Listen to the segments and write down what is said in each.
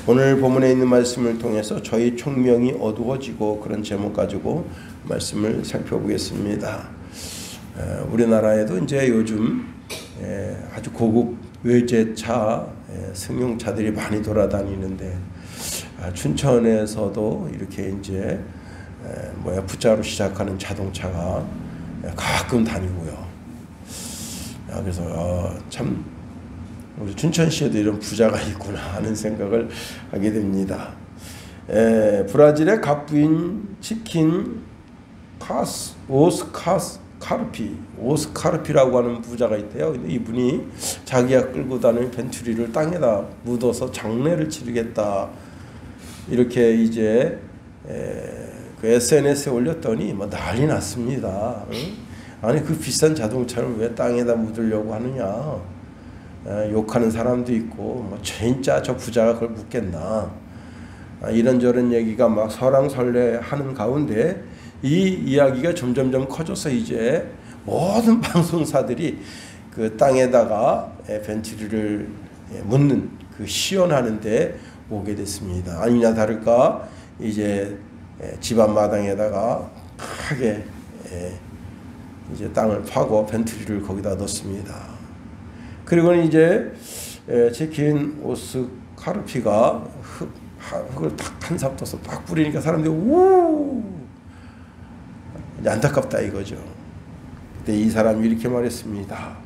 오늘 본문에 있는 말씀을 통해서 저희 총명이 어두워지고 그런 제목 가지고 말씀을 살펴보겠습니다. 우리나라에도 이제 요즘 아주 고급 외제차 승용차들이 많이 돌아다니는데 춘천에서도 이렇게 이제 F자로 시작하는 자동차가 가끔 다니고요. 그래서 참 우리 춘천시에도 이런 부자가 있구나 하는 생각을 하게 됩니다. 브라질의 갑부인 치킨 오스카르피라고 하는 부자가 있대요. 근데 이분이 자기가 끌고 다니는 벤투리를 땅에다 묻어서 장례를 치르겠다 이렇게 이제 그 SNS에 올렸더니 뭐 난리 났습니다. 아니 그 비싼 자동차를 왜 땅에다 묻으려고 하느냐, 욕하는 사람도 있고 뭐 진짜 저 부자가 그걸 묻겠나, 이런저런 얘기가 막 설왕설래하는 가운데 이 이야기가 점점점 커져서 이제 모든 방송사들이 그 땅에다가 벤트리를 묻는 그 시연하는데 오게 됐습니다. 아니냐 다를까 이제 집 앞마당에다가 크게 이제 땅을 파고 벤트리를 거기다 넣습니다. 그리고는 이제 치킨 오스카르피가 흙을 탁 한 삽 떠서 딱 뿌리니까 사람들이 우 안타깝다 이거죠. 그때 이 사람이 이렇게 말했습니다.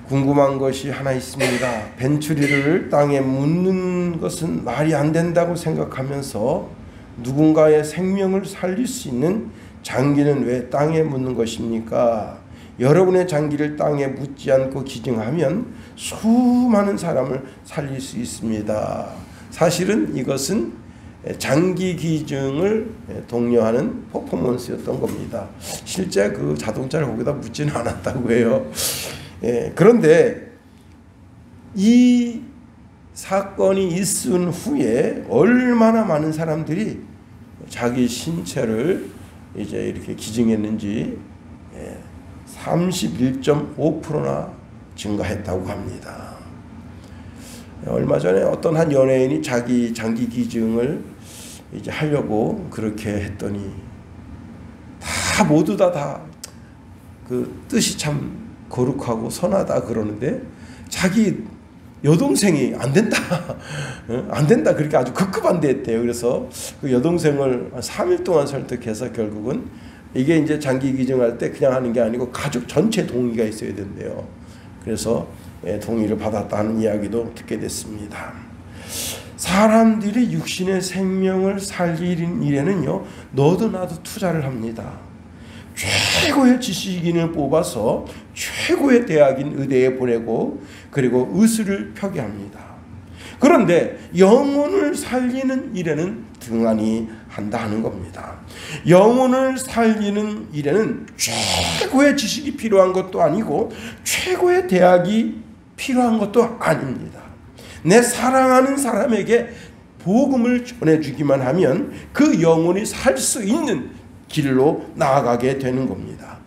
궁금한 것이 하나 있습니다. 벤츄리를 땅에 묻는 것은 말이 안 된다고 생각하면서 누군가의 생명을 살릴 수 있는 장기는 왜 땅에 묻는 것입니까? 여러분의 장기를 땅에 묻지 않고 기증하면 수많은 사람을 살릴 수 있습니다. 사실은 이것은 장기 기증을 독려하는 퍼포먼스였던 겁니다. 실제 그 자동차를 거기다 묻지는 않았다고 해요. 그런데 이 사건이 있은 후에 얼마나 많은 사람들이 자기 신체를 이제 이렇게 기증했는지 31.5%나 증가했다고 합니다. 얼마 전에 어떤 한 연예인이 자기 장기 기증을 이제 하려고 그렇게 했더니 다 모두 다 그 뜻이 참 거룩하고 선하다 그러는데 자기 여동생이 안 된다 그렇게 아주 급급한데했대요. 그래서 그 여동생을 3일 동안 설득해서 결국은 이게 이제 장기 기증할 때 그냥 하는 게 아니고 가족 전체 동의가 있어야 된대요. 그래서 동의를 받았다는 이야기도 듣게 됐습니다. 사람들이 육신의 생명을 살리는 일에는요, 너도 나도 투자를 합니다. 최고의 지식인을 뽑아서 최고의 대학인 의대에 보내고 그리고 의술을 펴게 합니다. 그런데 영혼을 살리는 일에는 등한히 한다 하는 겁니다. 영혼을 살리는 일에는 최고의 지식이 필요한 것도 아니고 최고의 대학이 필요한 것도 아닙니다. 내 사랑하는 사람에게 복음을 전해주기만 하면 그 영혼이 살 수 있는 길로 나아가게 되는 겁니다.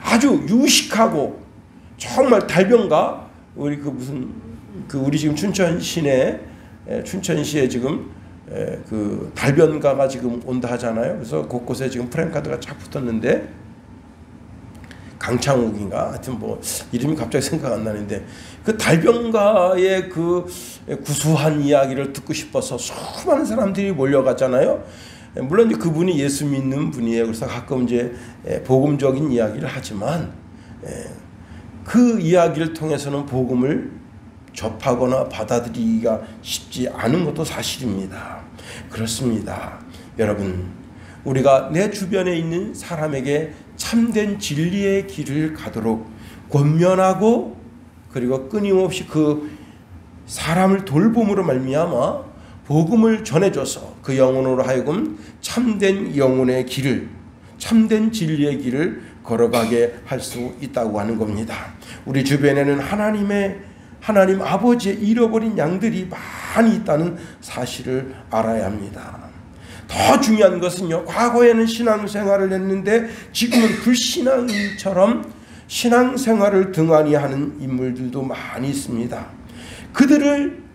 아주 유식하고 정말 달변가 우리 우리 지금 춘천시에 지금 그 달변가가 지금 온다 하잖아요. 그래서 곳곳에 지금 프랜카드가 쫙 붙었는데 강창욱인가 하여튼 뭐 이름이 갑자기 생각 안 나는데 그 달변가의 그 구수한 이야기를 듣고 싶어서 수많은 사람들이 몰려갔잖아요. 물론 이제 그분이 예수 믿는 분이에요. 그래서 가끔 이제 복음적인 이야기를 하지만 그 이야기를 통해서는 복음을 접하거나 받아들이기가 쉽지 않은 것도 사실입니다. 그렇습니다. 여러분, 우리가 내 주변에 있는 사람에게 참된 진리의 길을 가도록 권면하고 그리고 끊임없이 그 사람을 돌봄으로 말미암아 복음을 전해줘서 그 영혼으로 하여금 참된 영혼의 길을, 참된 진리의 길을 걸어가게 할 수 있다고 하는 겁니다. 우리 주변에는 하나님 아버지의 잃어버린 양들이 많이 있다는 사실을 알아야 합니다. 더 중요한 것은요, 과거에는 신앙생활을 했는데 지금은 불신앙인처럼 신앙생활을 등한히 하는 인물들도 많이 있습니다. 그들을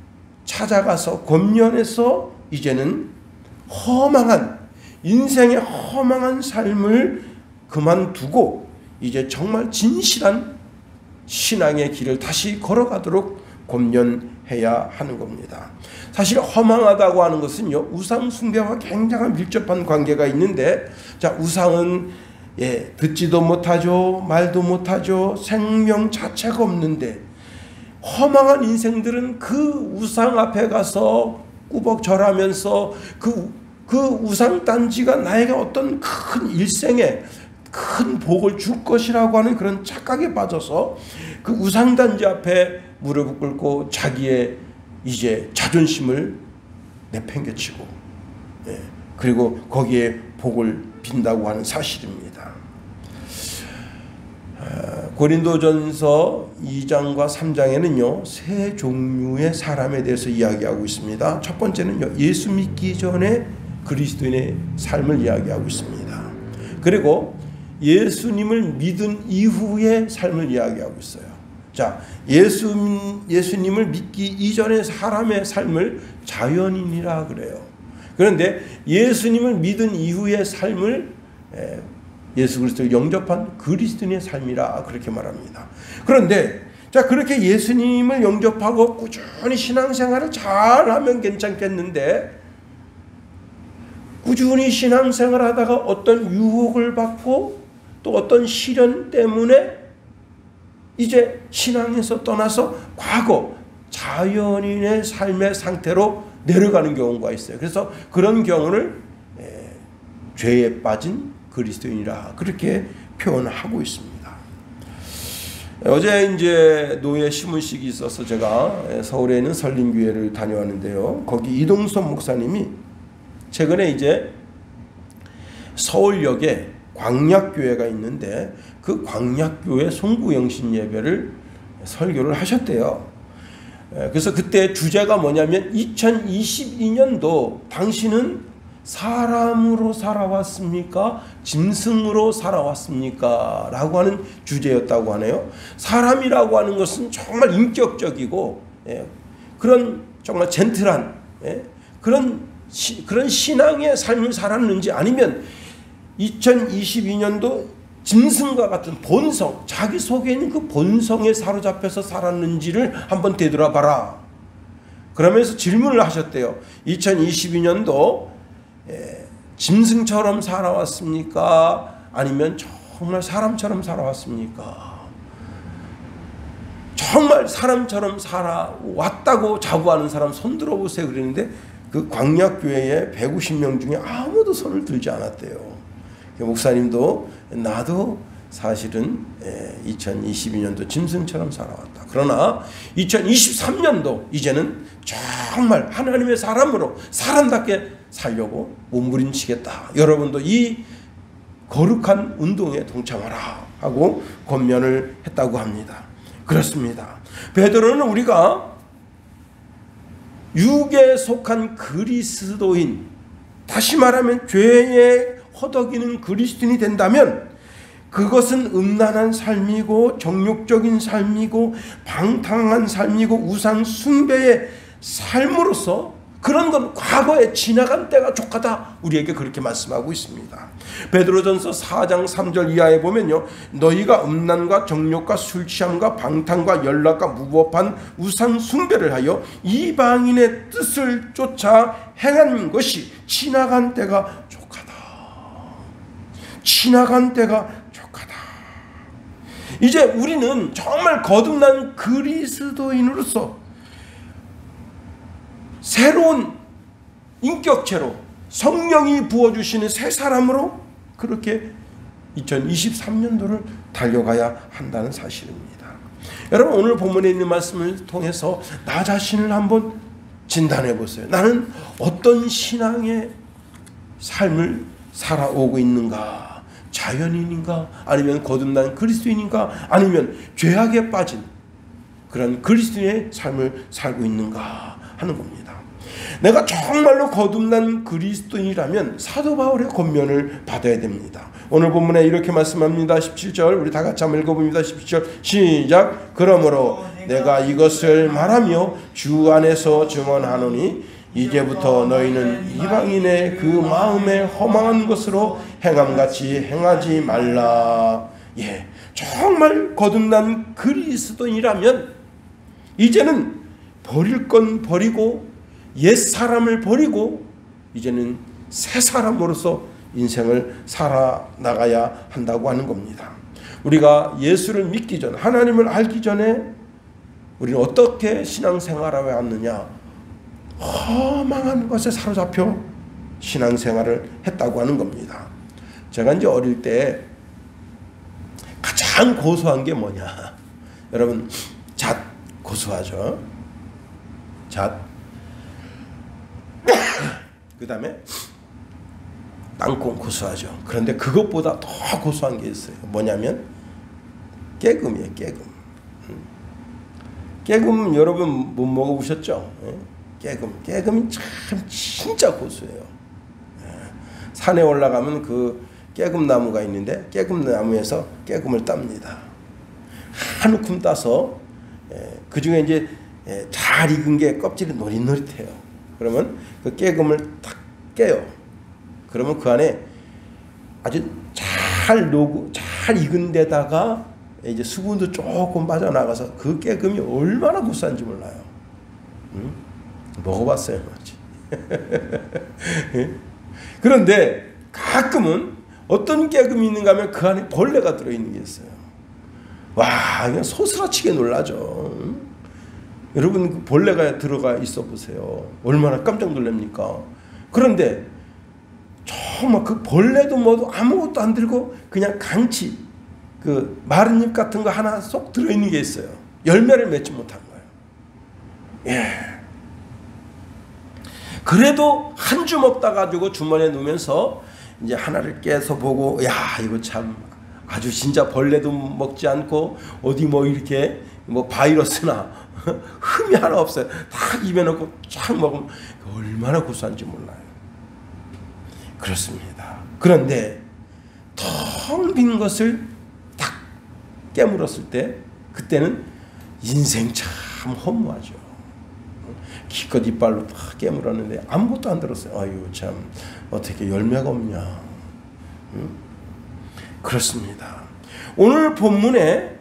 찾아가서 권면해서 이제는 인생의 허망한 삶을 그만두고 이제 정말 진실한 신앙의 길을 다시 걸어가도록 권면해야 하는 겁니다. 사실 허망하다고 하는 것은요, 우상 숭배와 굉장히 밀접한 관계가 있는데, 자, 우상은 듣지도 못하죠, 말도 못하죠, 생명 자체가 없는데, 허망한 인생들은 그 우상 앞에 가서 꾸벅절하면서 그 우상 단지가 나에게 어떤 큰 일생에 큰 복을 줄 것이라고 하는 그런 착각에 빠져서 그 우상 단지 앞에 무릎을 꿇고 자기의 이제 자존심을 내팽개치고, 그리고 거기에 복을 빈다고 하는 사실입니다. 고린도전서 2장과 3장에는요, 세 종류의 사람에 대해서 이야기하고 있습니다. 첫 번째는요, 예수 믿기 전에 그리스도인의 삶을 이야기하고 있습니다. 그리고 예수님을 믿은 이후의 삶을 이야기하고 있어요. 자, 예수님을 믿기 이전의 사람의 삶을 자연인이라 그래요. 그런데 예수님을 믿은 이후의 삶을 예수 그리스도를 영접한 그리스도인의 삶이라 그렇게 말합니다. 그런데 자, 그렇게 예수님을 영접하고 꾸준히 신앙생활을 잘하면 괜찮겠는데, 꾸준히 신앙생활을 하다가 어떤 유혹을 받고 또 어떤 시련 때문에 이제 신앙에서 떠나서 과거 자연인의 삶의 상태로 내려가는 경우가 있어요. 그래서 그런 경우를 죄에 빠진 그리스도인이라 그렇게 표현하고 있습니다. 어제 이제 노예 시문식이 있어서 제가 서울에 있는 설림교회를 다녀왔는데요. 거기 이동섭 목사님이 최근에 이제 서울역에 광약교회가 있는데 그 광약교회 송구영신 예배를 설교를 하셨대요. 그래서 그때 주제가 뭐냐면 2022년도 당신은 사람으로 살아왔습니까? 짐승으로 살아왔습니까? 라고 하는 주제였다고 하네요. 사람이라고 하는 것은 정말 인격적이고 그런 정말 젠틀한 그런 신앙의 삶을 살았는지, 아니면 2022년도 짐승과 같은 본성, 자기 속에 있는 그 본성에 사로잡혀서 살았는지를 한번 되돌아봐라. 그러면서 질문을 하셨대요. 2022년도 짐승처럼 살아왔습니까? 아니면 정말 사람처럼 살아왔습니까? 정말 사람처럼 살아왔다고 자부하는 사람 손 들어보세요. 그랬는데 그 광약교회에 150명 중에 아무도 손을 들지 않았대요. 목사님도 나도 사실은 2022년도 짐승처럼 살아왔다. 그러나 2023년도 이제는 정말 하나님의 사람으로 사람답게 살려고 몸부림치겠다. 여러분도 이 거룩한 운동에 동참하라 하고 권면을 했다고 합니다. 그렇습니다. 베드로는 우리가 육에 속한 그리스도인, 다시 말하면 죄에 허덕이는 그리스도인이 된다면 그것은 음란한 삶이고 정욕적인 삶이고 방탕한 삶이고 우상 숭배의 삶으로서 그런 건 과거에 지나간 때가 족하다, 우리에게 그렇게 말씀하고 있습니다. 베드로전서 4장 3절 이하에 보면요, 너희가 음란과 정욕과 술취함과 방탕과 연락과 무법한 우상 숭배를 하여 이방인의 뜻을 쫓아 행한 것이 지나간 때가 족하다. 지나간 때가 족하다. 이제 우리는 정말 거듭난 그리스도인으로서 새로운 인격체로 성령이 부어주시는 새 사람으로 그렇게 2023년도를 달려가야 한다는 사실입니다. 여러분, 오늘 본문에 있는 말씀을 통해서 나 자신을 한번 진단해 보세요. 나는 어떤 신앙의 삶을 살아오고 있는가? 자연인인가? 아니면 거듭난 그리스도인인가? 아니면 죄악에 빠진 그런 그리스도인의 삶을 살고 있는가 하는 겁니다. 내가 정말로 거듭난 그리스도인이라면 사도 바울의 권면을 받아야 됩니다. 오늘 본문에 이렇게 말씀합니다. 17절 우리 다 같이 한번 읽어봅니다. 17절 시작. 그러므로 내가 이것을 말하며 주 안에서 증언하노니 이제부터 너희는 이방인의 그 마음에 허망한 것으로 행함같이 행하지 말라. 예, 정말 거듭난 그리스도인이라면 이제는 버릴 건 버리고 옛 사람을 버리고 이제는 새 사람으로서 인생을 살아나가야 한다고 하는 겁니다. 우리가 예수를 믿기 전, 하나님을 알기 전에 우리는 어떻게 신앙생활을 하느냐? 허망한 것에 사로잡혀 신앙생활을 했다고 하는 겁니다. 제가 이제 어릴 때 가장 고소한 게 뭐냐? 여러분, 잣 고소하죠? 잣. 그 다음에 땅콩 고소하죠. 그런데 그것보다 더 고소한 게 있어요. 뭐냐면 깨금이에요. 깨금. 깨금 여러분 못 먹어보셨죠? 깨금이 참 진짜 고소해요. 산에 올라가면 그 깨금나무가 있는데 깨금나무에서 깨금을 땁니다. 한 움큼 따서 그 중에 이제 잘 익은 게 껍질이 노릿노릿해요. 그러면 그 깨금을 탁 깨요. 그러면 그 안에 아주 잘 익은 데다가 이제 수분도 조금 빠져나가서 그 깨금이 얼마나 고소한지 몰라요. 응? 먹어봤어요. 그런데 가끔은 어떤 깨금이 있는가 하면 그 안에 벌레가 들어있는 게 있어요. 와, 그냥 소스라치게 놀라죠. 응? 여러분 그 벌레가 들어가 있어 보세요. 얼마나 깜짝 놀랍니까? 그런데 정말 그 벌레도 뭐도 아무것도 안 들고 그냥 강치, 그 마른 잎 같은 거 하나 쏙 들어있는 게 있어요. 열매를 맺지 못한 거예요. 예. 그래도 한 주 먹다 가지고 주머니에 넣으면서 이제 하나를 깨서 보고, 야, 이거 참 아주 진짜 벌레도 먹지 않고 어디 뭐 이렇게 뭐 바이러스나 흠이 하나 없어요. 다 입에 넣고 쫙 먹으면 얼마나 고소한지 몰라요. 그렇습니다. 그런데 텅 빈 것을 딱 깨물었을 때 그때는 인생 참 허무하죠. 기껏 이빨로 다 깨물었는데 아무것도 안 들었어요. 아유 참 어떻게 열매가 없냐. 응? 그렇습니다. 오늘 본문에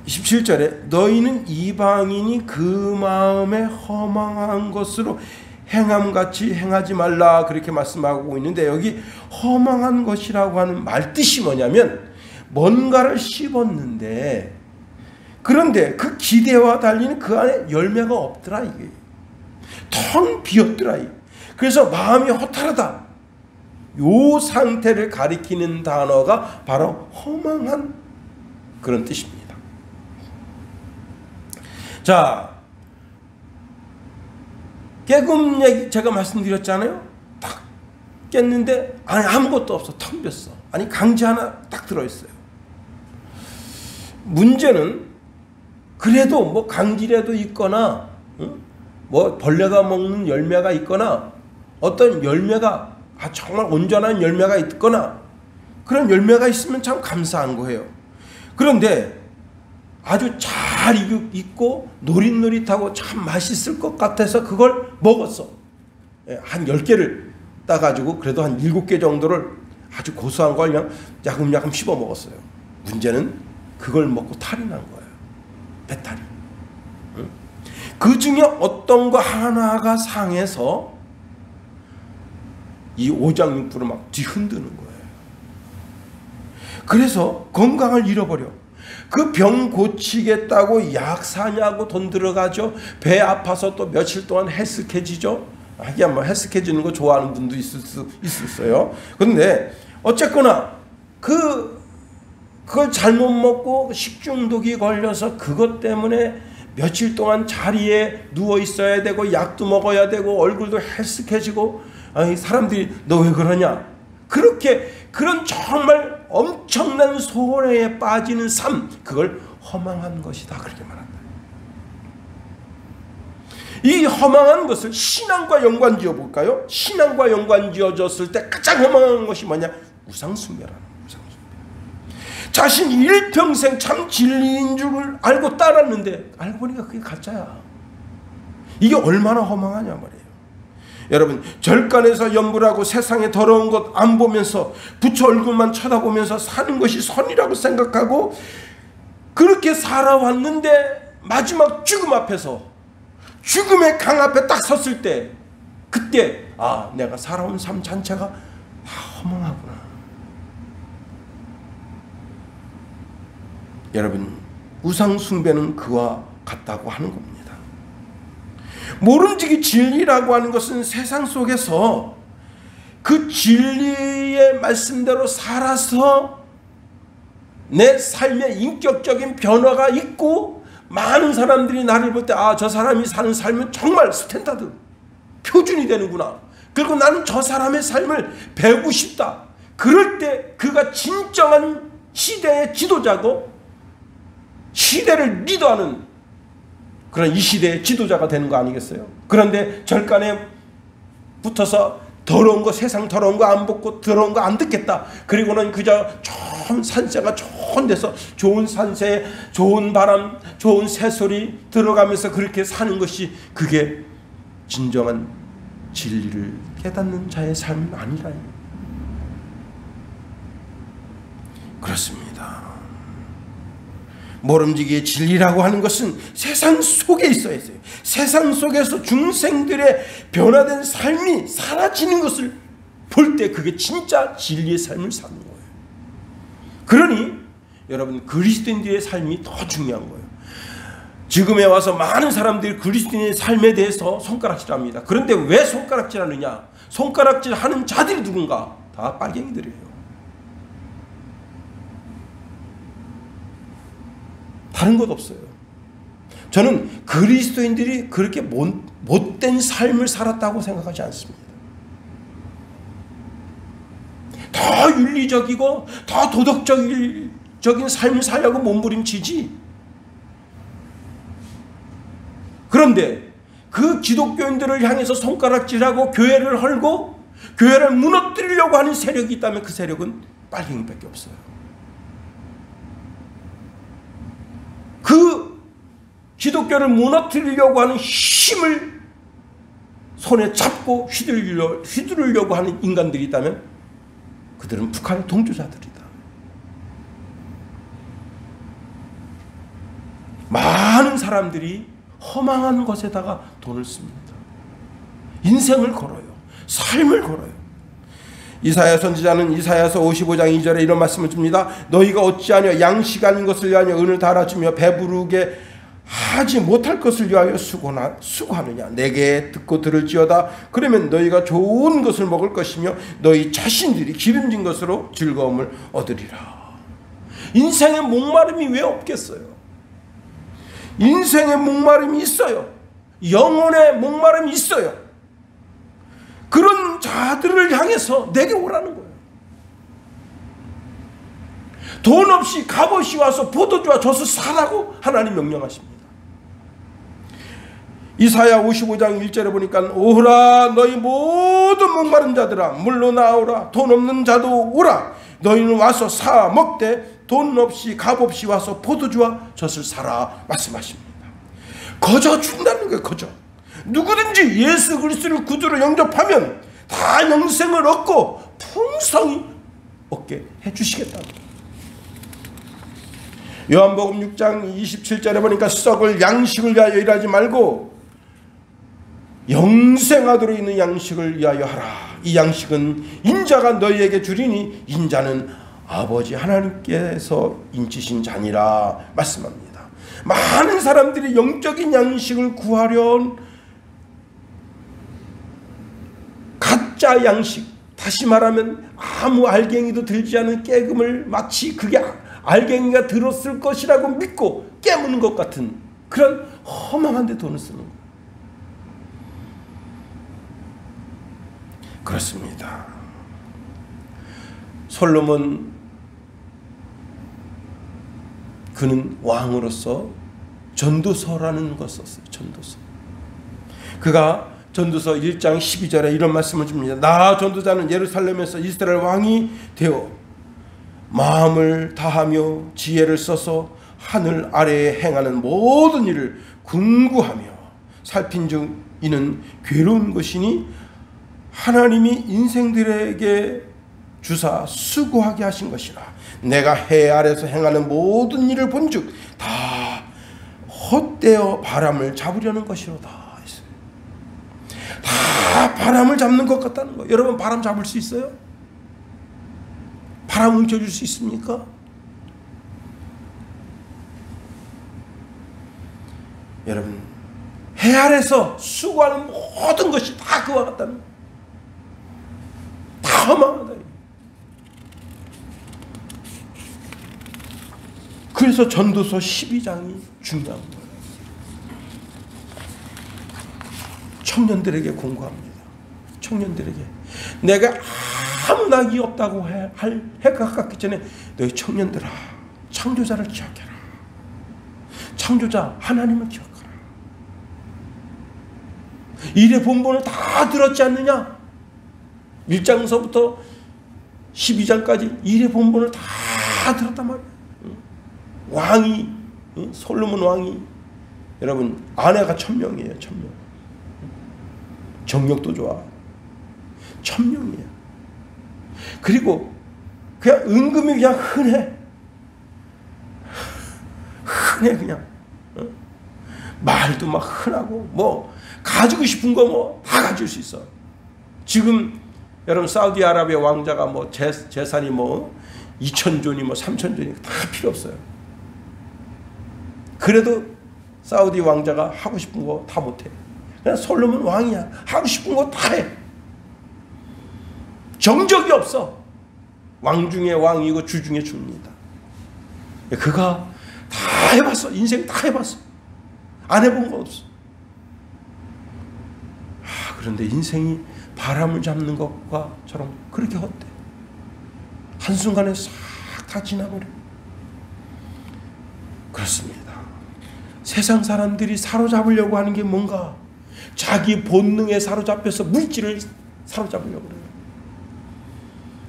27절에 너희는 이방인이 그 마음에 허망한 것으로 행함같이 행하지 말라 그렇게 말씀하고 있는데, 여기 허망한 것이라고 하는 말 뜻이 뭐냐면 뭔가를 씹었는데 그런데 그 기대와 달리는 그 안에 열매가 없더라. 이게 텅 비었더라. 그래서 마음이 허탈하다. 요 상태를 가리키는 단어가 바로 허망한 그런 뜻입니다. 자, 깨금 얘기 제가 말씀드렸잖아요. 딱 깼는데 안에 아무것도 없어. 텅 비었어. 아니 강지 하나 딱 들어있어요. 문제는 그래도 뭐 강지라도 있거나 뭐 벌레가 먹는 열매가 있거나 어떤 열매가 정말 온전한 열매가 있거나 그런 열매가 있으면 참 감사한 거예요. 그런데 아주 잘 익고 노릿노릿하고 참 맛있을 것 같아서 그걸 먹었어. 한 10개를 따가지고 그래도 한 7개 정도를 아주 고소한 걸 그냥 야금야금 씹어 먹었어요. 문제는 그걸 먹고 탈이 난 거예요. 배탈이. 그 중에 어떤 거 하나가 상해서 이 오장육부를 막 뒤흔드는 거예요. 그래서 건강을 잃어버려. 그 병 고치겠다고 약 사냐고 돈 들어가죠. 배 아파서 또 며칠 동안 헬스케지죠. 하긴 뭐 헬스케지는 거 좋아하는 분도 있을 수 있어요. 그런데 어쨌거나 그걸 잘못 먹고 식중독이 걸려서 그것 때문에 며칠 동안 자리에 누워 있어야 되고 약도 먹어야 되고 얼굴도 헬스케지고, 아니 사람들이 너 왜 그러냐? 그런 정말 엄청난 손해에 빠지는 삶, 그걸 허망한 것이다 그렇게 말한다. 이 허망한 것을 신앙과 연관지어 볼까요? 신앙과 연관지어졌을 때 가장 허망한 것이 뭐냐? 우상숭배라는. 자신이 일평생 참 진리인 줄 알고 따랐는데 알고 보니까 그게 가짜야. 이게 얼마나 허망하냐 말이에요. 여러분, 절간에서 염불하고 세상의 더러운 것 안 보면서 부처 얼굴만 쳐다보면서 사는 것이 선이라고 생각하고 그렇게 살아왔는데 마지막 죽음 앞에서, 죽음의 강 앞에 딱 섰을 때, 그때 내가 살아온 삶 자체가 허망하구나. 여러분, 우상 숭배는 그와 같다고 하는 겁니다. 모름지기 진리라고 하는 것은 세상 속에서 그 진리의 말씀대로 살아서 내 삶의 인격적인 변화가 있고 많은 사람들이 나를 볼 때 저 사람이 사는 삶은 정말 스탠다드, 표준이 되는구나. 그리고 나는 저 사람의 삶을 배우고 싶다. 그럴 때 그가 진정한 시대의 지도자고 시대를 리더하는 그런 이 시대의 지도자가 되는 거 아니겠어요? 그런데 절간에 붙어서 더러운 거, 세상 더러운 거 안 보고 더러운 거 안 듣겠다. 그리고는 그저 좋은 산세가 좋은 데서 좋은 산세, 좋은 바람, 좋은 새소리 들어가면서 그렇게 사는 것이 그게 진정한 진리를 깨닫는 자의 삶은 아니라요. 그렇습니다. 모름지기의 진리라고 하는 것은 세상 속에 있어야 했어요. 세상 속에서 중생들의 변화된 삶이 사라지는 것을 볼 때 그게 진짜 진리의 삶을 사는 거예요. 그러니 여러분, 그리스도인들의 삶이 더 중요한 거예요. 지금에 와서 많은 사람들이 그리스도인의 삶에 대해서 손가락질합니다. 그런데 왜 손가락질하느냐? 손가락질하는 자들이 누군가? 다 빨갱이들이에요. 다른 것 없어요. 저는 그리스도인들이 그렇게 못된 삶을 살았다고 생각하지 않습니다. 더 윤리적이고 더 도덕적인 삶을 살려고 몸부림치지. 그런데 그 기독교인들을 향해서 손가락질하고 교회를 헐고 교회를 무너뜨리려고 하는 세력이 있다면 그 세력은 빨갱이밖에 없어요. 그 기독교를 무너뜨리려고 하는 힘을 손에 잡고 휘두르려고 하는 인간들이 있다면 그들은 북한의 동조자들이다. 많은 사람들이 허망한 것에다가 돈을 씁니다. 인생을 걸어요. 삶을 걸어요. 이사야 선지자는 이사야서 55장 2절에 이런 말씀을 줍니다. 너희가 어찌하여 양식 아닌 것을 위하여 은을 달아주며 배부르게 하지 못할 것을 위하여 수고하느냐. 내게 듣고 들을지어다. 그러면 너희가 좋은 것을 먹을 것이며 너희 자신들이 기름진 것으로 즐거움을 얻으리라. 인생의 목마름이 왜 없겠어요? 인생의 목마름이 있어요. 영혼의 목마름이 있어요. 그런 자들을 향해서 내게 오라는 거예요. 돈 없이 값없이 와서 포도주와 젖을 사라고 하나님 명령하십니다. 이사야 55장 1절에 보니까 오라 너희 모든 목마른 자들아 물로 나오라. 돈 없는 자도 오라. 너희는 와서 사 먹되 돈 없이 값없이 와서 포도주와 젖을 사라 말씀하십니다. 거저 준다는 거예요. 거저. 누구든지 예수 그리스도를 구주로 영접하면 다 영생을 얻고 풍성히 얻게 해주시겠다는 거예요. 요한복음 6장 27절에 보니까 썩을 양식을 위하여 일하지 말고 영생하도록 있는 양식을 위하여 하라. 이 양식은 인자가 너희에게 주리니 인자는 아버지 하나님께서 인치신 자니라 말씀합니다. 많은 사람들이 영적인 양식을 구하려는 가짜 양식, 다시 말하면 아무 알갱이도 들지 않은 깨금을 마치 그게 알갱이가 들었을 것이라고 믿고 깨무는 것 같은 그런 허망한 데 돈을 쓰는 거예요. 그렇습니다. 솔로몬 그는 왕으로서 전도서라는 것 썼어요. 전도서. 그가 전도서 1장 12절에 이런 말씀을 줍니다. 나 전도자는 예루살렘에서 이스라엘 왕이 되어 마음을 다하며 지혜를 써서 하늘 아래에 행하는 모든 일을 궁구하며 살핀즉 이는 괴로운 것이니 하나님이 인생들에게 주사 수고하게 하신 것이라. 내가 해 아래서 행하는 모든 일을 본즉 다 헛되어 바람을 잡으려는 것이로다. 다 바람을 잡는 것 같다는 거예요. 여러분, 바람 잡을 수 있어요? 바람 훔쳐줄 수 있습니까? 여러분, 해 아래서 수고하는 모든 것이 다 그와 같다는 거예요. 다 허망하다. 그래서 전도서 12장이 중요한 거예요. 청년들에게 공고합니다. 청년들에게 내가 아무 낙이 없다고 해가 가기 전에 너희 청년들아, 창조자를 기억해라. 창조자 하나님을 기억하라. 일의 본본을 다 들었지 않느냐? 1장서부터 12장까지 일의 본본을 다 들었단 말이에요. 왕이, 솔로몬 왕이, 여러분 아내가 1000명이에요. 1000명. 정력도 좋아. 1000명이에요. 그리고 그냥 은금이 그냥 흔해. 흔해 그냥. 말도 막 흔하고 뭐 가지고 싶은 거 뭐 다 가질 수 있어. 지금 여러분 사우디아라비아 왕자가 뭐 재산이 뭐 2000존이 뭐 3000존이 다 필요 없어요. 그래도 사우디 왕자가 하고 싶은 거 다 못해. 그냥 솔로몬 왕이야. 하고 싶은 거 다 해. 정적이 없어. 왕 중에 왕이고 주 중에 주입니다. 그가 다 해봤어. 인생 다 해봤어. 안 해본 거 없어. 그런데 인생이 바람을 잡는 것과처럼 그렇게 헛돼. 한순간에 싹 다 지나버려. 그렇습니다. 세상 사람들이 사로잡으려고 하는 게 뭔가? 자기 본능에 사로잡혀서 물질을 사로잡으려고 그래요.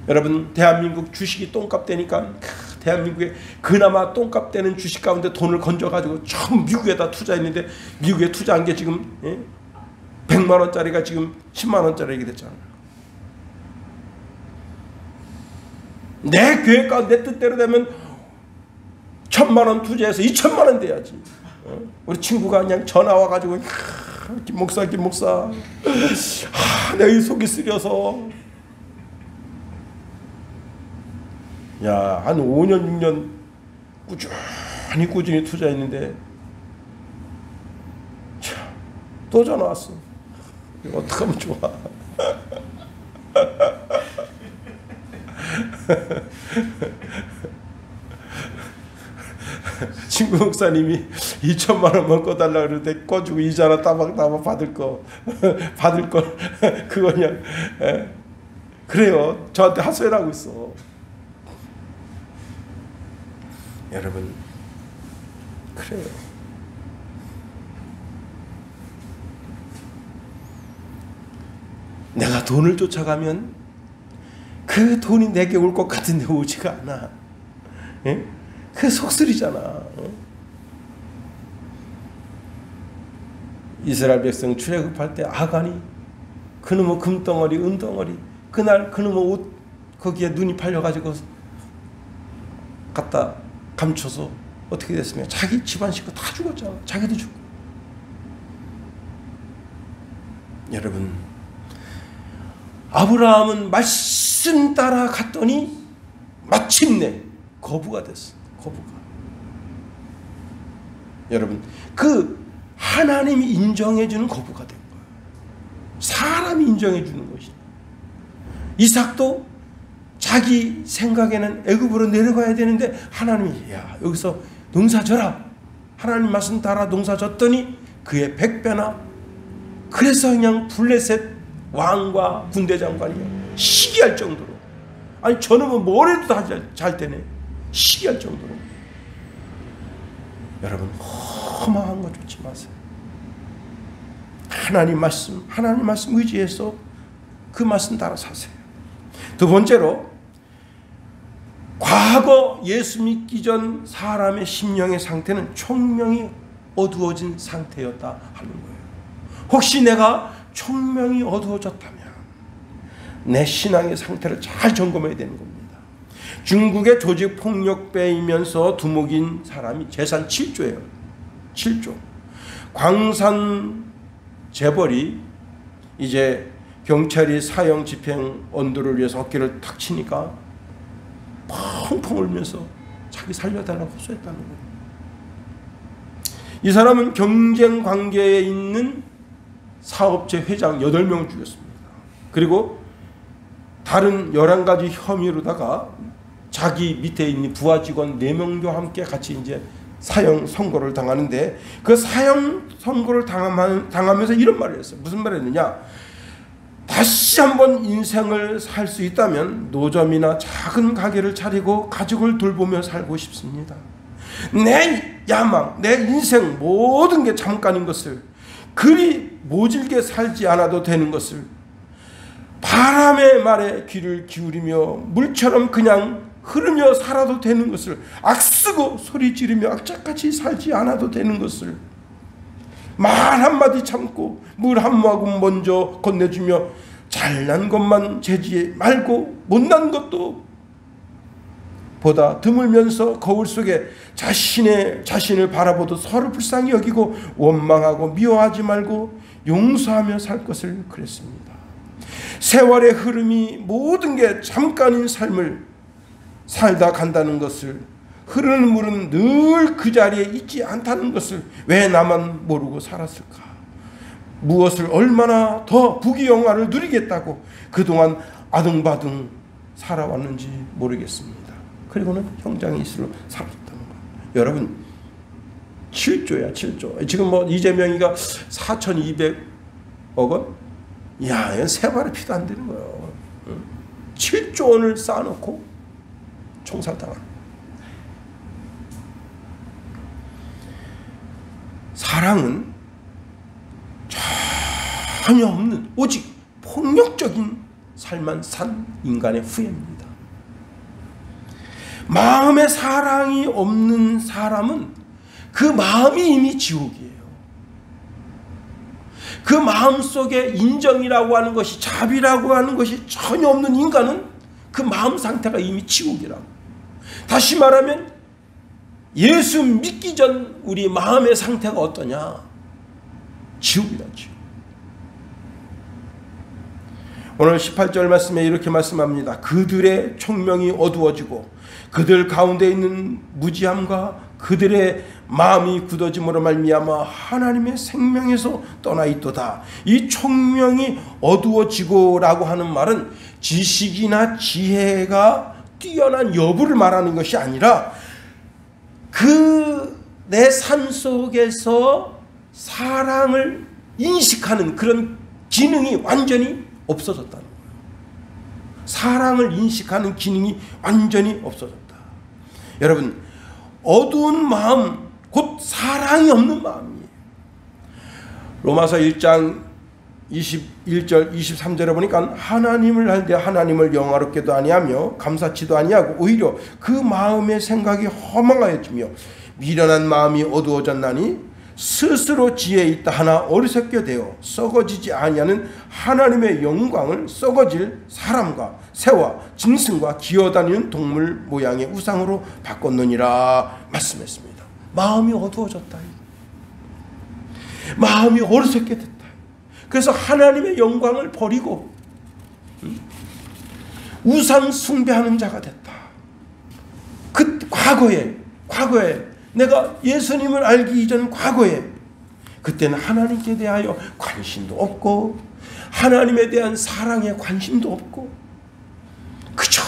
여러분, 대한민국 주식이 똥값 되니까 대한민국에 그나마 똥값 되는 주식 가운데 돈을 건져가지고 전부 미국에다 투자했는데 미국에 투자한 게 지금 100만 원짜리가 지금 10만 원짜리 됐잖아요. 내 계획과 내 뜻대로 되면 1000만 원 투자해서 2000만 원 돼야지. 우리 친구가 그냥 전화 와가지고 김 목사 내 속이 쓰려서 야, 한 5년 6년 꾸준히 투자했는데 또 전화 왔어. 이거 어떡하면 좋아. 친구 목사님이 2천만 원만 꺼달라 그러는데 꺼주고 이자나 따박따박 받을 걸 그거 그냥 그래요. 저한테 하소연을 하고 있어. 여러분, 그래요. 내가 돈을 쫓아가면 그 돈이 내게 올 것 같은데 오지가 않아. 예? 그 속설이잖아. 이스라엘 백성 출애굽할 때 아간이 그놈의 금덩어리 은덩어리 그날 그놈의 옷 거기에 눈이 팔려가지고 갖다 감춰서 어떻게 됐으면 자기 집안 식구 다 죽었잖아. 자기도 죽고. 여러분, 아브라함은 말씀 따라 갔더니 마침내 거부가 됐어. 거부가. 여러분, 그 하나님이 인정해주는 거부가 된 거예요. 사람이 인정해주는 것이. 이삭도 자기 생각에는 애굽으로 내려가야 되는데 하나님이 야 여기서 농사져라. 하나님 말씀 따라 농사졌더니 그의 100배나. 그래서 그냥 블레셋 왕과 군대 장관이 시기할 정도로, 아니 저놈은 뭘 해도 다 잘 되네. 시기할 정도로. 여러분, 허망한 거 좋지 마세요. 하나님 말씀 의지해서 그 말씀 따라 사세요. 두 번째로 과거 예수 믿기 전 사람의 심령의 상태는 총명이 어두워진 상태였다 하는 거예요. 혹시 내가 총명이 어두워졌다면 내 신앙의 상태를 잘 점검해야 되는 겁니다. 중국의 조직폭력배이면서 두목인 사람이 재산 7조예요. 7조. 광산 재벌이 이제 경찰이 사형 집행 언도를 위해서 어깨를 탁 치니까 펑펑 울면서 자기 살려달라고 호소했다는 거예요. 이 사람은 경쟁 관계에 있는 사업체 회장 8명을 죽였습니다. 그리고 다른 11가지 혐의로다가 자기 밑에 있는 부하 직원 4명과 함께 같이 이제 사형 선고를 당하는데, 그 사형 선고를 당하면서 이런 말을 했어요. 무슨 말을 했느냐? 다시 한번 인생을 살 수 있다면 노점이나 작은 가게를 차리고 가족을 돌보며 살고 싶습니다. 내 야망, 내 인생 모든 게 잠깐인 것을, 그리 모질게 살지 않아도 되는 것을, 바람의 말에 귀를 기울이며 물처럼 그냥 흐르며 살아도 되는 것을, 악쓰고 소리 지르며 악착같이 살지 않아도 되는 것을, 말 한마디 참고 물 한 모금 먼저 건네주며 잘난 것만 재지 말고 못난 것도 보다 드물면서 거울 속에 자신을 바라보도 서로 불쌍히 여기고 원망하고 미워하지 말고 용서하며 살 것을 그랬습니다. 세월의 흐름이 모든 게 잠깐인 삶을 살다 간다는 것을, 흐르는 물은 늘 그 자리에 있지 않다는 것을 왜 나만 모르고 살았을까? 무엇을 얼마나 더 부귀영화를 누리겠다고 그동안 아등바등 살아왔는지 모르겠습니다. 그리고는 형장이 있으러 살았다는 거예요. 여러분, 7조야 7조. 지금 뭐 이재명이가 4,200억 원? 야, 이건 세 발의 피도 안 되는 거예요. 7조 원을 쌓아놓고 총살당한. 사랑은 전혀 없는 오직 폭력적인 삶만 산 인간의 후예입니다. 마음에 사랑이 없는 사람은 그 마음이 이미 지옥이에요. 그 마음 속에 인정이라고 하는 것이, 자비라고 하는 것이 전혀 없는 인간은 그 마음 상태가 이미 지옥이라고. 다시 말하면 예수 믿기 전 우리 마음의 상태가 어떠냐? 지옥이다, 지옥. 오늘 18절 말씀에 이렇게 말씀합니다. 그들의 총명이 어두워지고 그들 가운데 있는 무지함과 그들의 마음이 굳어짐으로 말미암아 하나님의 생명에서 떠나 있도다. 이 총명이 어두워지고 라고 하는 말은 지식이나 지혜가 뛰어난 여부를 말하는 것이 아니라 그 내 삶 속에서 사랑을 인식하는 그런 기능이 완전히 없어졌다는 거예요. 사랑을 인식하는 기능이 완전히 없어졌다. 여러분, 어두운 마음, 곧 사랑이 없는 마음이에요. 로마서 1장 21절 23절에 보니까 하나님을 할 때 하나님을 영화롭게도 아니하며 감사치도 아니하고 오히려 그 마음의 생각이 허망하였으며 미련한 마음이 어두워졌나니 스스로 지혜 있다 하나 어리석게 되어 썩어지지 아니하는 하나님의 영광을 썩어질 사람과 새와 짐승과 기어다니는 동물 모양의 우상으로 바꿨느니라 말씀했습니다. 마음이 어두워졌다. 마음이 어리석게 됐다. 그래서 하나님의 영광을 버리고 우상 숭배하는 자가 됐다. 그 과거에 내가 예수님을 알기 이전 과거에 그때는 하나님께 대하여 관심도 없고 하나님에 대한 사랑에 관심도 없고 그죠?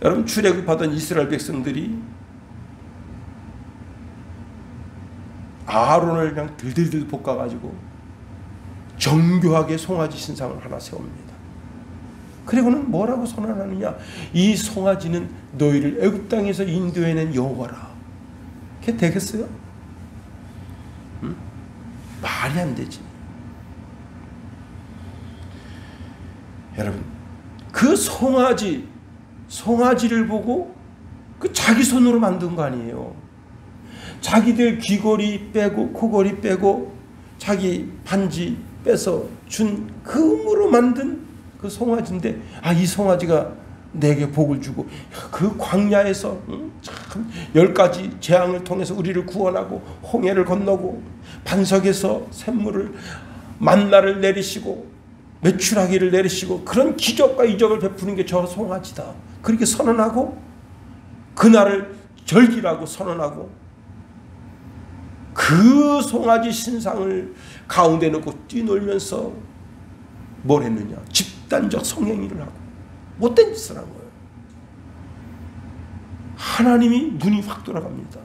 여러분, 출애굽하던 이스라엘 백성들이 아론을 그냥 들들들 볶아가지고 정교하게 송아지 신상을 하나 세웁니다. 그리고는 뭐라고 선언하느냐? 이 송아지는 너희를 애굽 땅에서 인도해낸 여호와라. 그게 되겠어요? 말이 안 되지. 여러분, 그 송아지 송아지를 보고 그 자기 손으로 만든 거 아니에요. 자기들 귀걸이 빼고 코걸이 빼고 자기 반지 빼서 준 금으로 만든 그 송아지인데, 아, 이 송아지가 내게 복을 주고 그 광야에서 참 10가지 재앙을 통해서 우리를 구원하고 홍해를 건너고 반석에서 샘물을 만나를 내리시고 메추라기를 내리시고 그런 기적과 이적을 베푸는 게 저 송아지다. 그렇게 선언하고 그날을 절기라고 선언하고 그 송아지 신상을 가운데 놓고 뛰놀면서 뭘 했느냐? 집단적 성행위를 하고 못된 짓을 한 거예요. 하나님이 눈이 확 돌아갑니다.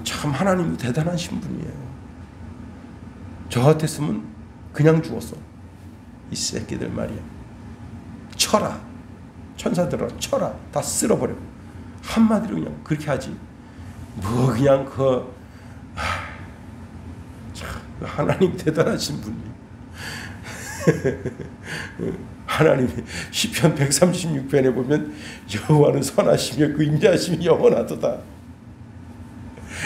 참 하나님이 대단하신 분이에요. 저 같았으면 그냥 죽었어. 이 새끼들 말이야. 쳐라. 천사들아 쳐라. 다 쓸어버려. 한마디로 그냥 그렇게 하지. 뭐 그냥 참 하나님 대단하신 분이에요. 하나님이 시편 136편에 보면 여호와는 선하시며 그 인자하심이 영원하도다.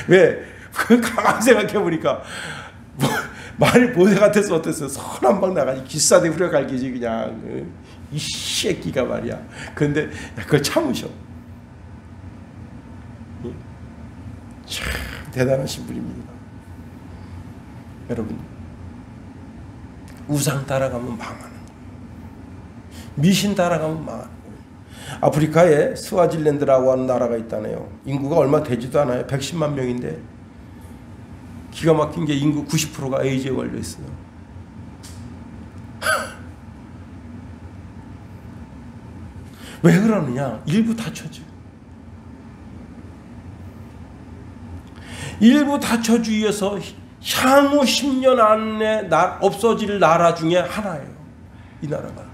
왜? 그 가만 생각해보니까 말이 보세 같아서 어땠어요? 선한 방 나가지 기싸대 후려갈기지 그냥 이 새끼가 말이야. 그런데 그걸 참으셔. 참 대단하신 분입니다. 여러분, 우상 따라가면 망하는 거예요. 미신 따라가면 망하는 거예요. 아프리카에 스와질랜드라고 하는 나라가 있다네요. 인구가 얼마 되지도 않아요. 110만 명인데 기가 막힌 게 인구 90%가 에이즈에 걸려 있어요. 왜 그러느냐? 일부 다쳐줘. 일부 다쳐주의해서 향후 10년 안에 없어질 나라 중에 하나예요. 이 나라가.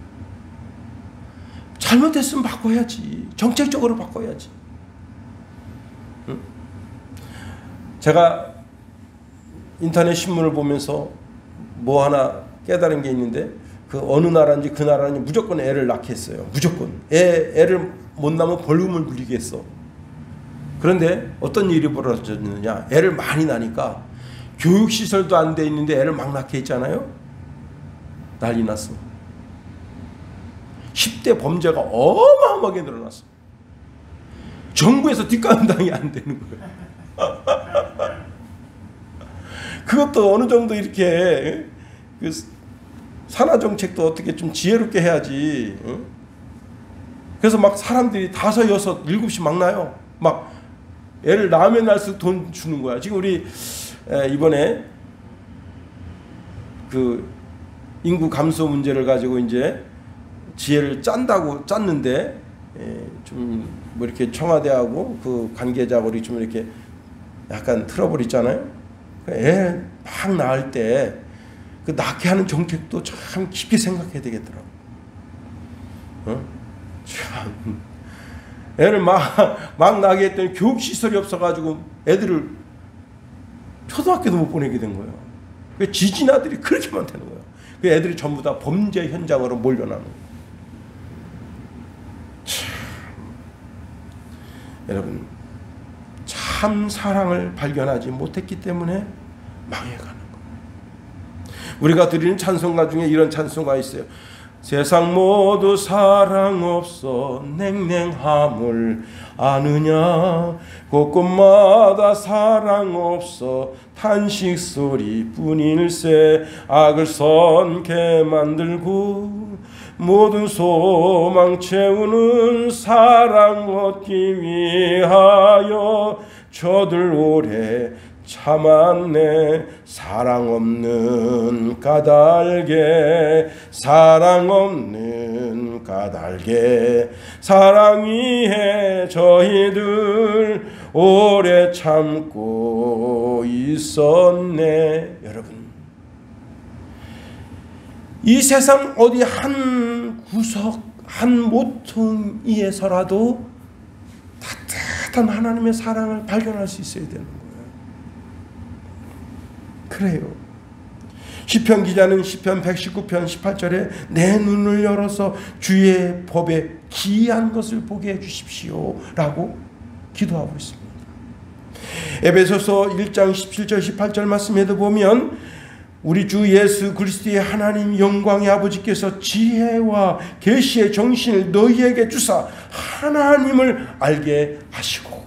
잘못했으면 바꿔야지. 정책적으로 바꿔야지. 응? 제가 인터넷 신문을 보면서 뭐 하나 깨달은 게 있는데, 그 어느 나라인지 그 나라는 무조건 애를 낳게 했어요. 무조건. 애를 못 낳으면 벌금을 물리게 했어. 그런데 어떤 일이 벌어졌느냐. 애를 많이 낳으니까 교육시설도 안 돼 있는데 애를 막 낳게 했잖아요. 난리 났어. 10대 범죄가 어마어마하게 늘어났어. 정부에서 뒷감당이 안 되는 거예요. 그것도 어느 정도 이렇게 그 산하 정책도 어떻게 좀 지혜롭게 해야지. 응? 그래서 막 사람들이 5, 6, 7씩 막 나요. 막 애를 낳으면 날수록 돈 주는 거야. 지금 우리 이번에 그 인구 감소 문제를 가지고 이제 지혜를 짰는데 좀 뭐 이렇게 청와대하고 그 관계자하고 좀 이렇게 약간 트러블 있잖아요. 애 막 낳을 때 그 낳게 하는 정책도 참 깊게 생각해야 되겠더라고. 참 애를 막 낳게 했더니 교육 시설이 없어가지고 애들을 초등학교도 못 보내게 된 거예요. 그 지진 아들이 그렇게 많다는 거예요. 그 애들이 전부 다 범죄 현장으로 몰려나는 거예요. 참, 여러분, 참 사랑을 발견하지 못했기 때문에 망해가는 거예요. 우리가 드리는 찬송가 중에 이런 찬송가 있어요. 세상 모두 사랑 없어 냉랭함을 아느냐, 곳곳마다 사랑 없어 탄식 소리뿐일세, 악을 선케 만들고 모든 소망 채우는 사랑 얻기 위하여 저들 오래 참았네. 사랑 없는 까닭에, 사랑 없는 까닭에 사랑 위해 저희들 오래 참고 있었네. 여러분, 이 세상 어디 한 구석 한 모퉁이에서라도 따뜻한 하나님의 사랑을 발견할 수 있어야 되는 거예요. 그래요. 시편 기자는 시편 119편 18절에 내 눈을 열어서 주의 법에 기이한 것을 보게 해주십시오 라고 기도하고 있습니다. 에베소서 1장 17절 18절 말씀에도 보면 우리 주 예수 그리스도의 하나님 영광의 아버지께서 지혜와 계시의 정신을 너희에게 주사 하나님을 알게 하시고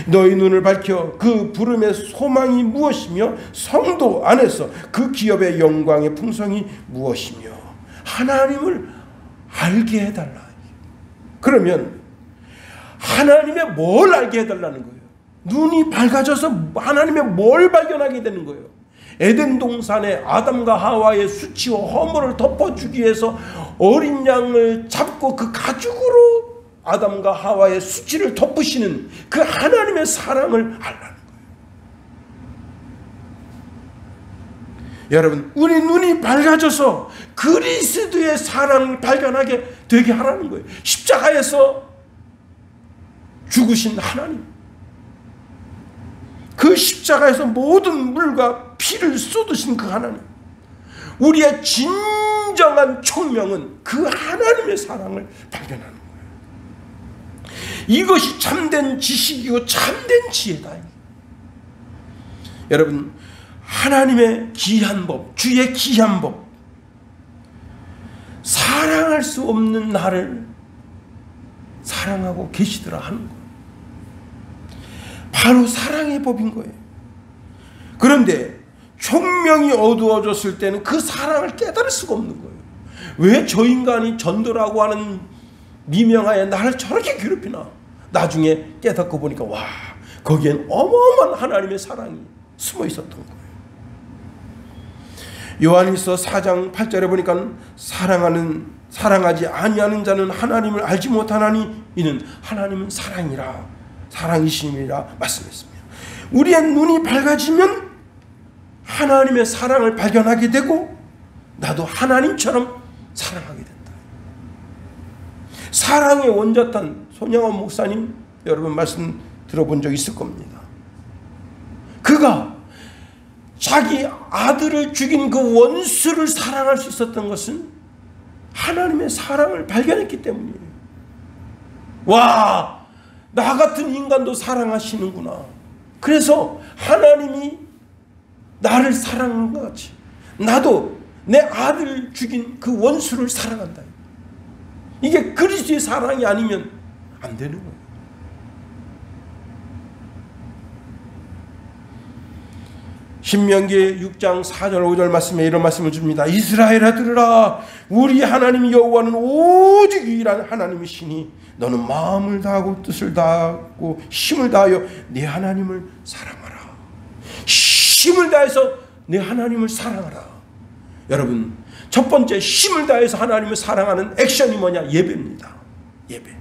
너희 눈을 밝혀 그 부름의 소망이 무엇이며 성도 안에서 그 기업의 영광의 풍성이 무엇이며 하나님을 알게 해달라. 그러면 하나님의 뭘 알게 해달라는 거예요? 눈이 밝아져서 하나님의 뭘 발견하게 되는 거예요? 에덴 동산에 아담과 하와의 수치와 허물을 덮어주기 위해서 어린 양을 잡고 그 가죽으로 아담과 하와의 수치를 덮으시는 그 하나님의 사랑을 알라는 거예요. 여러분, 우리 눈이 밝아져서 그리스도의 사랑을 발견하게 되게 하라는 거예요. 십자가에서 죽으신 하나님, 그 십자가에서 모든 물과 피를 쏟으신 그 하나님, 우리의 진정한 총명은 그 하나님의 사랑을 발견하는 거예요. 이것이 참된 지식이고 참된 지혜다. 여러분, 하나님의 귀한 법, 주의 귀한 법, 사랑할 수 없는 나를 사랑하고 계시더라 하는 거예요. 바로 사랑의 법인 거예요. 그런데 총명이 어두워졌을 때는 그 사랑을 깨달을 수가 없는 거예요. 왜 저 인간이 전도라고 하는 미명하에 나를 저렇게 괴롭히나? 나중에 깨닫고 보니까 와, 거기엔 어마어마한 하나님의 사랑이 숨어 있었던 거예요. 요한일서 4장 8절에 보니까 사랑하지 아니하는 자는 하나님을 알지 못하나니 이는 하나님은 사랑이라 사랑이심이라 말씀했습니다. 우리의 눈이 밝아지면 하나님의 사랑을 발견하게 되고 나도 하나님처럼 사랑하게 된다. 사랑의 원자탄 손양원 목사님 여러분 말씀 들어본 적 있을 겁니다. 그가 자기 아들을 죽인 그 원수를 사랑할 수 있었던 것은 하나님의 사랑을 발견했기 때문이에요. 와, 나 같은 인간도 사랑하시는구나. 그래서 하나님이 나를 사랑한 것 같이 나도 내 아들을 죽인 그 원수를 사랑한다. 이게 그리스도의 사랑이 아니면 안 되는 거예요. 신명기 6장 4절 5절 말씀에 이런 말씀을 줍니다. 이스라엘아 들으라. 우리 하나님 여호와는 오직 유일한 하나님이시니 너는 마음을 다하고 뜻을 다하고 힘을 다하여 네 하나님을 사랑하라. 힘을 다해서 네 하나님을 사랑하라. 여러분, 첫 번째 힘을 다해서 하나님을 사랑하는 액션이 뭐냐? 예배입니다. 예배.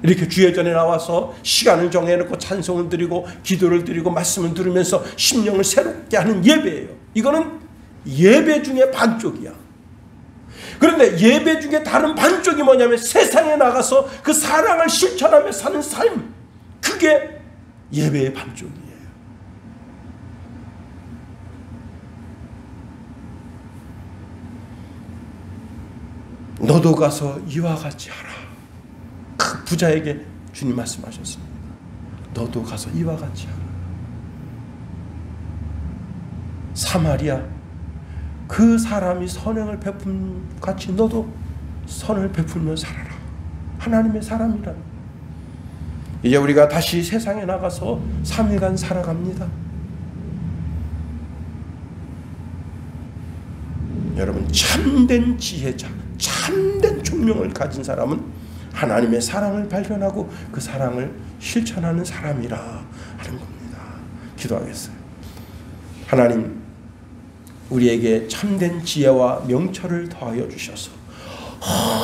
이렇게 주예전에 나와서 시간을 정해놓고 찬송을 드리고 기도를 드리고 말씀을 들으면서 심령을 새롭게 하는 예배예요. 이거는 예배 중에 반쪽이야. 그런데 예배 중에 다른 반쪽이 뭐냐면 세상에 나가서 그 사랑을 실천하며 사는 삶, 그게 예배의 반쪽이에요. 너도 가서 이와 같이 하라. 그 부자에게 주님 말씀하셨습니다. 너도 가서 이와 같이 하라. 사마리아 그 사람이 선행을 베푼 같이 너도 선을 베풀며 살아라. 하나님의 사람이란. 이제 우리가 다시 세상에 나가서 3일간 살아갑니다. 여러분, 참된 지혜자, 참된 총명을 가진 사람은 하나님의 사랑을 발견하고 그 사랑을 실천하는 사람이라 하는 겁니다. 기도하겠어요. 하나님, 우리에게 참된 지혜와 명철을 더하여 주셔서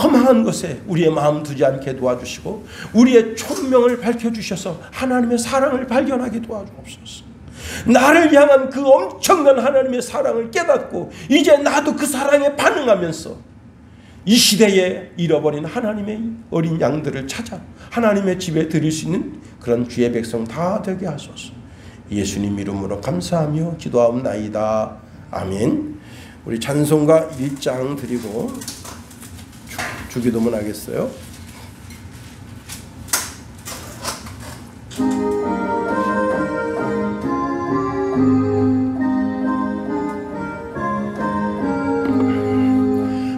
험한 것에 우리의 마음 두지 않게 도와주시고 우리의 총명을 밝혀주셔서 하나님의 사랑을 발견하게 도와주옵소서. 나를 향한 그 엄청난 하나님의 사랑을 깨닫고 이제 나도 그 사랑에 반응하면서 이 시대에 잃어버린 하나님의 어린 양들을 찾아 하나님의 집에 드릴 수 있는 그런 주의 백성 다 되게 하소서. 예수님 이름으로 감사하며 기도하옵나이다. 아멘. 우리 찬송가 1장 드리고 주기도문 하겠어요.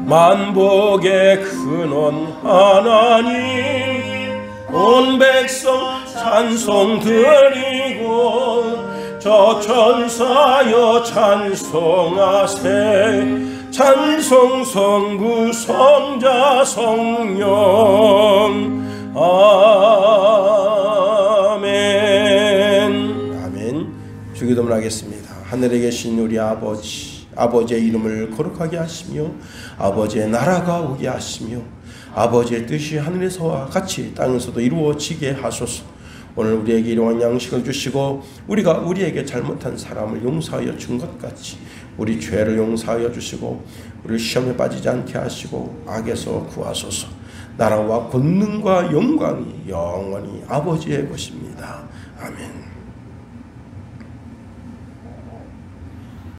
만복의 근원 하나님, 온 백성 찬송 드리고 저 천사여 찬송하세. 찬송 성부 성자 성령. 아멘. 아멘. 주기도문 하겠습니다. 하늘에 계신 우리 아버지, 아버지의 이름을 거룩하게 하시며 아버지의 나라가 오게 하시며 아버지의 뜻이 하늘에서와 같이 땅에서도 이루어지게 하소서. 오늘 우리에게 일용할 양식을 주시고 우리가 우리에게 잘못한 사람을 용서하여 준 것 같이 우리 죄를 용서하여 주시고 우리를 시험에 빠지지 않게 하시고 악에서 구하소서. 나라와 권능과 영광이 영원히 아버지의 것입니다. 아멘.